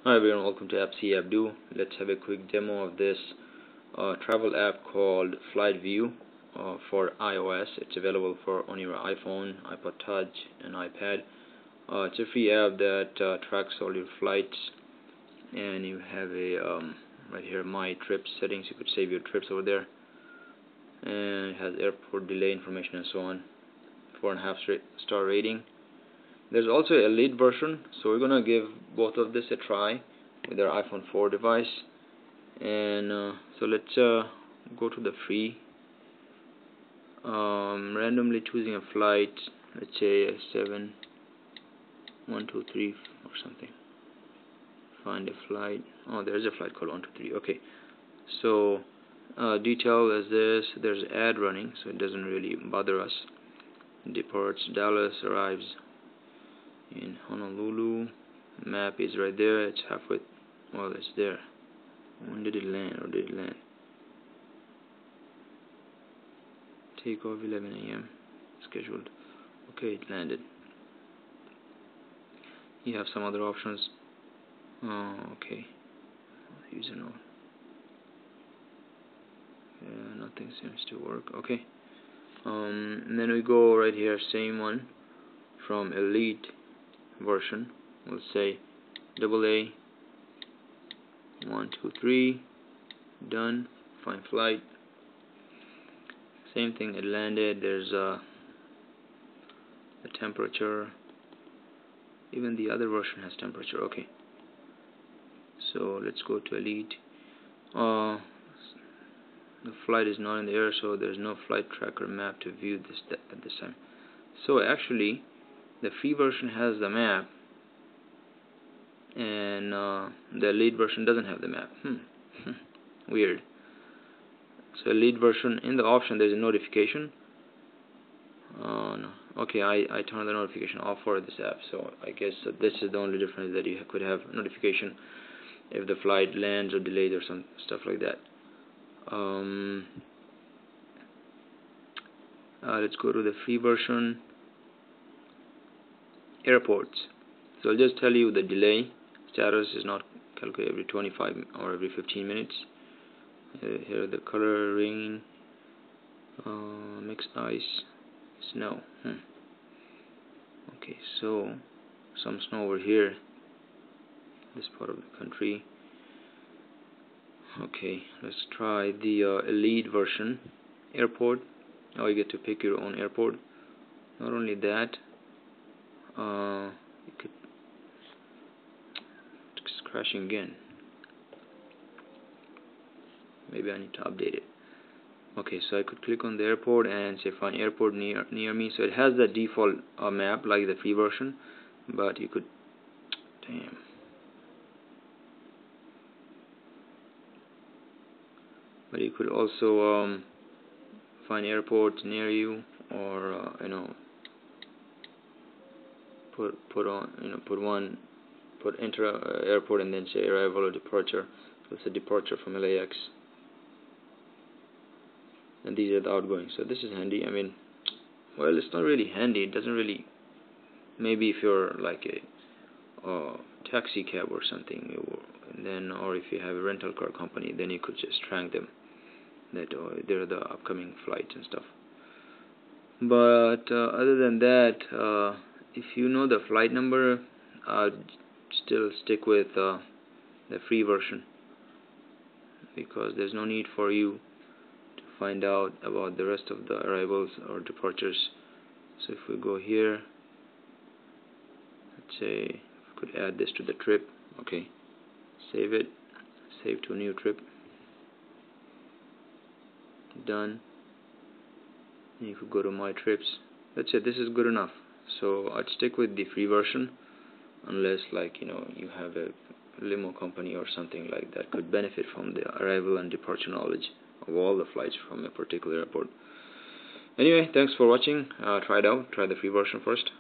Hi everyone, welcome to FC Abdu. Let's have a quick demo of this travel app called Flight View for iOS. It's available on your iPhone, iPod Touch, and iPad. It's a free app that tracks all your flights, and you have a right here My Trips settings. You could save your trips over there, and it has airport delay information and so on. 4.5-star rating. There's also a Elite version, so we're gonna give both of this a try with our iPhone 4 device. And so let's go to the free. Randomly choosing a flight. Let's say 7123 or something. Find a flight. Oh, there's a flight called 123. Okay. So detail is this. There's ad running, so it doesn't really bother us. Departs Dallas, arrives in Honolulu. Map is right there. It's halfway. Well, it's there. When did it land, or did it land? Takeoff 11 a.m. scheduled. Okay, it landed. You have some other options. Oh, okay. User note. Nothing seems to work. Okay. And then we go right here, same one from Elite version. Let's say AA 123. Done. Find flight. Same thing. It landed. There's the temperature. Even the other version has temperature. Okay. So let's go to Elite. The flight is not in the air, so there's no flight tracker map to view this at this time. So actually, the free version has the map, and the Elite version doesn't have the map. Weird. So Elite version, in the option there's a notification. No. Okay, I turned the notification off for this app, so I guess this is the only difference, that you could have notification if the flight lands or delayed or some stuff like that. Let's go to the free version. Airports. So I'll just tell you the delay status is not calculated every 25 or every 15 minutes. Here the color ring, mixed ice, snow. Okay, so some snow over here, this part of the country. Okay, let's try the Elite version. Airport. Now you get to pick your own airport. Not only that, you could. It's crashing again. Maybe I need to update it. Okay, so I could click on the airport and say find airport near me. So it has the default map like the free version, but you could. Damn. But you could also find airports near you, or put enter airport and then say arrival or departure. So it's a departure from LAX, and these are the outgoing. So this is handy. I mean, well, it's not really handy. It doesn't really. Maybe if you're like a taxi cab or something, or if you have a rental car company, then you could just track them, that there are the upcoming flights and stuff. But other than that, if you know the flight number, I'd still stick with the free version, because there's no need for you to find out about the rest of the arrivals or departures. So if we go here, let's say we could add this to the trip. Okay, save it, save to a new trip. Done. And you could go to My Trips. That's it. This is good enough. So I'd stick with the free version, unless you have a limo company or something like that could benefit from the arrival and departure knowledge of all the flights from a particular airport. Anyway, thanks for watching. Try it out. Try the free version first.